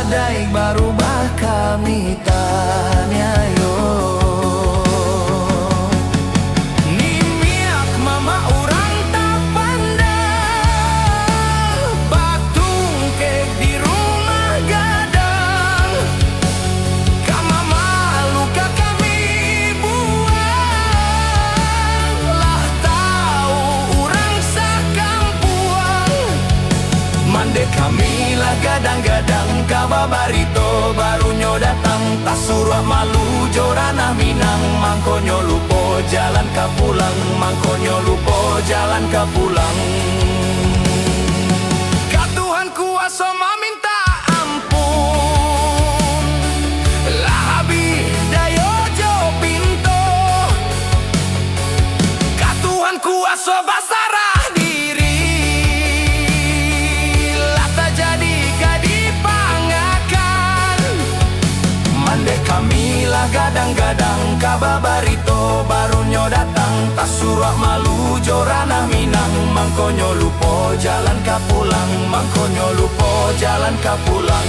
badai baru kami tanya yo. Nimiak mama orang tak pandang, batung kek di rumah gadang. Kama malu kami buang, lah tahu orang sakampuang. Mande kami lah gadang-gadang kababarito barunya datang, tak suruh malu jorana Minang. Mangkonyo lupo jalan kapulang, mangkonyo lupo jalan kapulang. Ka Tuhan kuasa meminta ampun, lah habis dayo jo pinto. Ka Tuhan kuasa basarah diri, lah tak jadi kadipangakan. Mande kami lah gadang-gadang kababarito barunya datang, tak suruh malu jorana Minang. Mangkonyo lupo jalan kapulang, mangkonyo lupo jalan kapulang.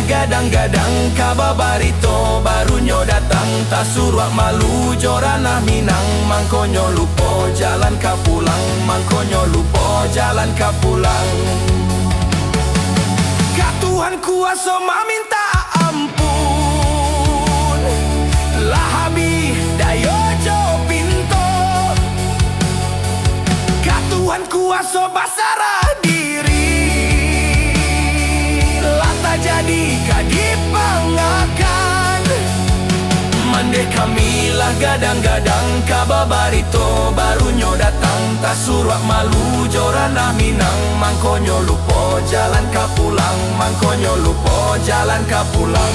Gadang-gadang kababarito barunya datang, tak suruh malu jorana Minang. Mangkonyo lupo jalan kapulang, mangkonyo lupo jalan kapulang. Ka Tuhan kuasa meminta ampun, lah habis dayo jo pinto. Ka Tuhan kuasa basarah diri, jadi kadipangakan. Mande kami lah gadang-gadang kababarito barunya datang, tak suruh malu jorana Minang. Mangkonyo lupo jalan kapulang, mangkonyo lupo jalan kapulang.